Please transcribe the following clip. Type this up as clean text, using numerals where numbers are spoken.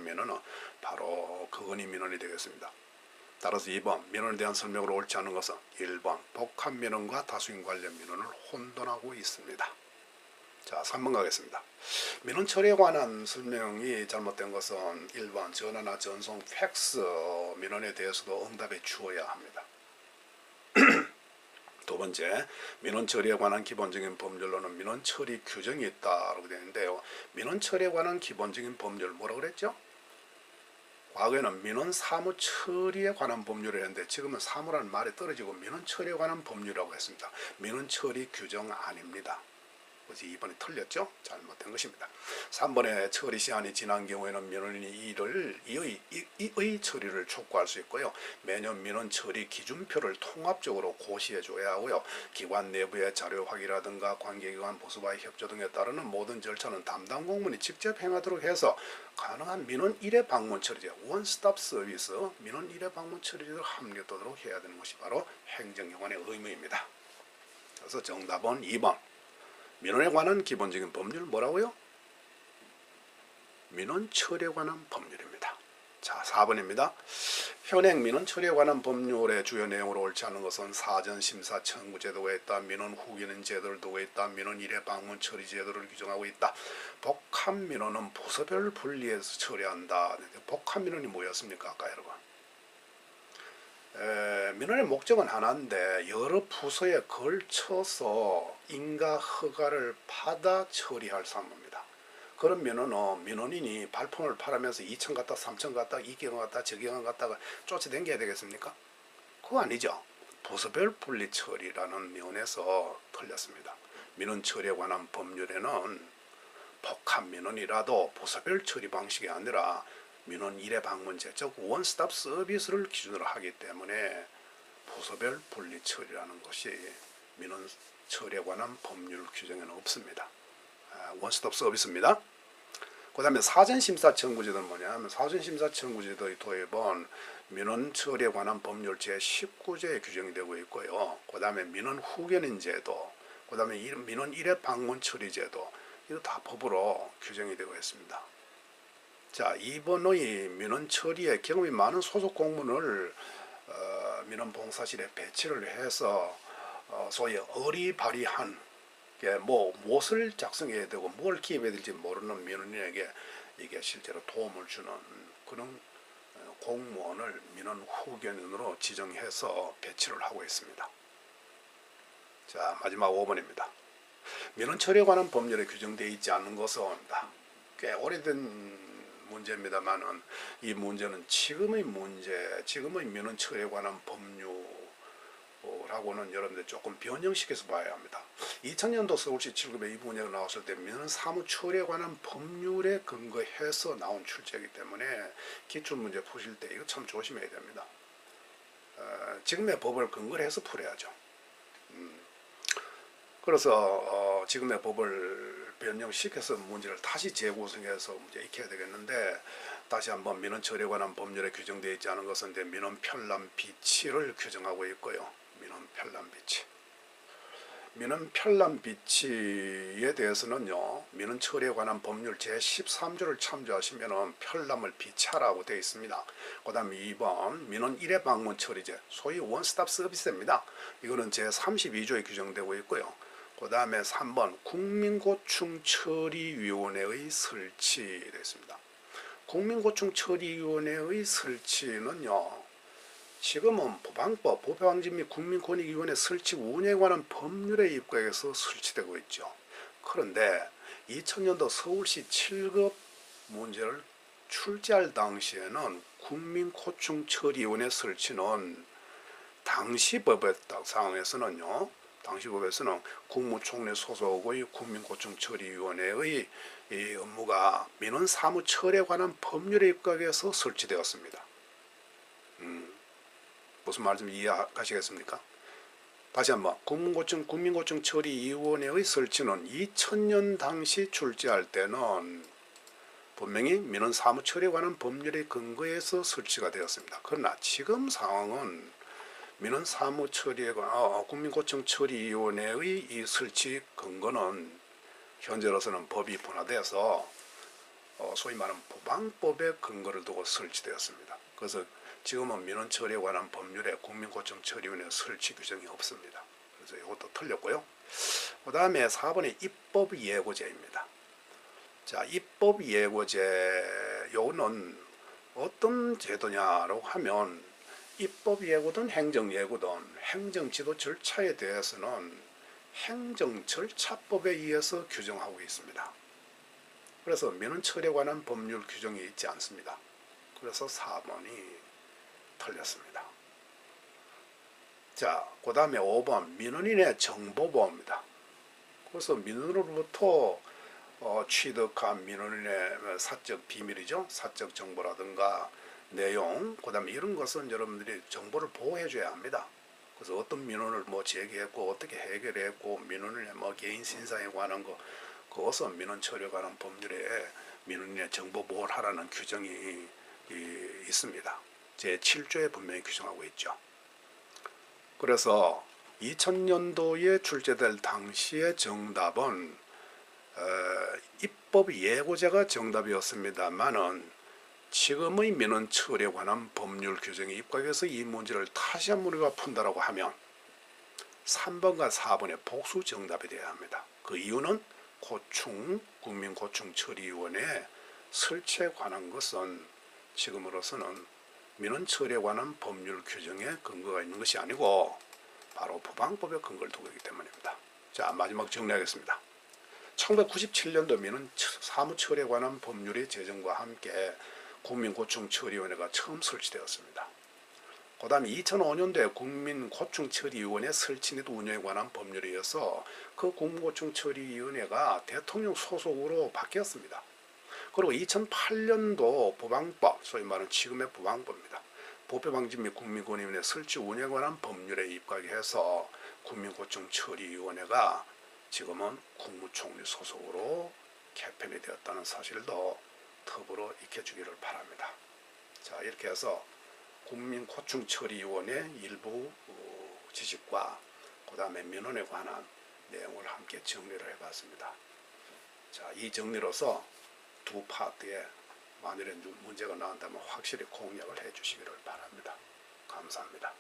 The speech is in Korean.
하면은 바로 거건이 민원이 되겠습니다. 따라서 2번 민원에 대한 설명으로 옳지 않은 것은 1번 복합 민원과 다수인 관련 민원을 혼돈하고 있습니다. 자, 3번 가겠습니다. 민원 처리에 관한 설명이 잘못된 것은 1번 전화나 전송, 팩스 민원에 대해서도 응답해 주어야 합니다. 두 번째, 민원 처리에 관한 기본적인 법률로는 민원 처리 규정이 있다라고 되어 있는데요. 민원 처리에 관한 기본적인 법률 뭐라고 그랬죠? 과거에는 민원 사무 처리에 관한 법률을 했는데 지금은 사무라는 말이 떨어지고 민원 처리에 관한 법률이라고 했습니다. 민원 처리 규정 아닙니다. 그래서 2번이 틀렸죠? 잘못된 것입니다. 3번에 처리 시한이 지난 경우에는 민원인이 이의 처리를 촉구할 수 있고요. 매년 민원 처리 기준표를 통합적으로 고시해 줘야 하고요. 기관 내부의 자료 확인이라든가 관계기관 보수와의 협조 등에 따르는 모든 절차는 담당 공무원이 직접 행하도록 해서 가능한 민원 1회 방문 처리제, 원스톱 서비스 민원 1회 방문 처리제를 합류하도록 해야 되는 것이 바로 행정기관의 의무입니다. 그래서 정답은 2번. 민원에 관한 기본적인 법률 뭐라고요? 민원 처리에 관한 법률입니다. 자, 4번입니다. 현행 민원 처리에 관한 법률의 주요 내용으로 옳지 않은 것은 사전 심사 청구 제도가 있다. 민원 후기는 제도를 두고 있다. 민원 1회 방문 처리 제도를 규정하고 있다. 복합 민원은 부서별 분리해서 처리한다. 복합 민원이 뭐였습니까? 아까 여러분. 민원의 목적은 하나인데 여러 부서에 걸쳐서 인가 허가를 받아 처리할 사무입니다. 그런 민원은 민원인이 발품을 팔으면서 2천 갔다 3천 갔다 이 기관 갔다 저 기관 갔다가 쫓아다녀야 되겠습니까? 그거 아니죠. 부서별 분리 처리라는 면에서 틀렸습니다. 민원 처리에 관한 법률에는 복합 민원이라도 부서별 처리 방식이 아니라 민원 1회 방문제, 즉 원스톱 서비스를 기준으로 하기 때문에 부서별 분리 처리라는 것이 민원 처리에 관한 법률 규정에는 없습니다. 원스톱 서비스입니다. 그 다음에 사전심사 청구제도는 뭐냐면 사전심사 청구제도의 도입은 민원 처리에 관한 법률 제19조에 규정이 되고 있고요. 그 다음에 민원 후견인 제도, 그 다음에 민원 1회 방문 처리 제도, 이거 다 법으로 규정이 되고 있습니다. 자, 2번의 민원 처리에 경험이 많은 소속 공무원을 민원 봉사실에 배치를 해서 소위 어리바리한 무엇을 작성해야 되고 뭘 기입해야 될지 모르는 민원인에게 이게 실제로 도움을 주는 그런 공무원을 민원 후견인으로 지정해서 배치를 하고 있습니다. 자, 마지막 5번입니다. 민원 처리에 관한 법률에 규정되어 있지 않는 것은 꽤 오래된 문제입니다만은 이 문제는 지금의 민원 처리에 관한 법률하고는 여러분들 조금 변형시켜서 봐야 합니다. 2000년도 서울시 7급에 이 문제가 나왔을 때 민원 사무 처리에 관한 법률에 근거해서 나온 출제이기 때문에 기출문제 푸실 때 이거 참 조심해야 됩니다. 지금의 법을 근거로 해서 풀어야죠. 그래서 지금의 법을 변형시켜서 문제를 다시 재구성해서 문제 익혀야 되겠는데 다시 한번 민원 처리에 관한 법률에 규정되어 있지 않은 것은 민원 편람 비치를 규정하고 있고요. 민원 편람 비치. 민원 편람 비치에 대해서는요. 민원 처리에 관한 법률 제13조를 참조하시면 편람을 비치하라고 되어 있습니다. 그 다음에 2번 민원 1회 방문 처리제 소위 원스톱 서비스입니다. 이거는 제32조에 규정되고 있고요. 그 다음에 3번 국민고충처리위원회의 설치되어 있습니다. 국민고충처리위원회의 설치는요. 지금은 보방법, 보호방지 및 국민권익위원회 설치 운영에 관한 법률에 입각해서 설치되고 있죠. 그런데 2000년도 서울시 7급 문제를 출제할 당시에는 국민고충처리위원회 설치는 당시 법의 상황에서는요. 당시 법에서는 국무총리 소속의 국민고충처리위원회의 이 업무가 민원 사무 처리에 관한 법률에 입각해서 설치되었습니다. 무슨 말인지 이해하시겠습니까? 다시 한번 국민고충처리위원회의 설치는 2000년 당시 출제할 때는 분명히 민원 사무 처리에 관한 법률에 근거해서 설치가 되었습니다. 그러나 지금 상황은 민원 사무 처리에 관한 국민고충처리위원회의 이 설치 근거는 현재로서는 법이 분화돼서 소위 말하는 부방법의 근거를 두고 설치되었습니다. 그래서 지금은 민원 처리에 관한 법률에 국민고청처리위원회 설치 규정이 없습니다. 그래서 이것도 틀렸고요. 그 다음에 4번의 입법예고제입니다. 자, 입법예고제 요는 어떤 제도냐라고 하면 입법예고든 행정예고든 행정지도 절차에 대해서는 행정절차법에 의해서 규정하고 있습니다. 그래서 민원 처리에 관한 법률 규정이 있지 않습니다. 그래서 4번이 틀렸습니다. 자, 그 다음에 5번 민원인의 정보보호입니다. 그래서 민원으로부터 취득한 민원인의 사적 비밀이죠. 사적 정보라든가 내용, 그 다음에 이런 것은 여러분들이 정보를 보호해 줘야 합니다. 그래서 어떤 민원을 제기했고 어떻게 해결했고 민원인의 개인 신상에 관한 그것은 민원 처리에 관한 법률에 민원인의 정보 보호를 하라는 규정이 있습니다. 제7조에 분명히 규정하고 있죠. 그래서 2000년도에 출제될 당시의 정답은 입법 예고제가 정답이었습니다만은 지금의 민원 처리에 관한 법률 규정에 입각해서 이 문제를 다시 한번 우리가 푼다라고 하면 3번과 4번의 복수 정답이 되어야 합니다. 그 이유는 국민고충처리위원회 설치에 관한 것은 지금으로서는 민원 처리에 관한 법률 규정에 근거가 있는 것이 아니고 바로 부방법에 근거를 두고 있기 때문입니다. 자, 마지막 정리하겠습니다. 1997년도 민원 사무처리에 관한 법률의 제정과 함께 국민고충처리위원회가 처음 설치되었습니다. 그 다음에 2005년도에 국민고충처리위원회 설치 및 운영에 관한 법률에 의해서 그 국민고충처리위원회가 대통령 소속으로 바뀌었습니다. 그리고 2008년도 부방법, 소위 말하는 지금의 부방법입니다. 부패방지 및 국민권위원회 설치 운영에 관한 법률에 입각해서 국민고충처리위원회가 지금은 국무총리 소속으로 개편이 되었다는 사실도 더불어 익혀주기를 바랍니다. 자, 이렇게 해서 국민고충처리위원회 일부 지식과 그 다음에 민원에 관한 내용을 함께 정리를 해봤습니다. 자, 이 정리로서 두 파트에 만일에 문제가 나온다면 확실히 공략을 해주시기를 바랍니다. 감사합니다.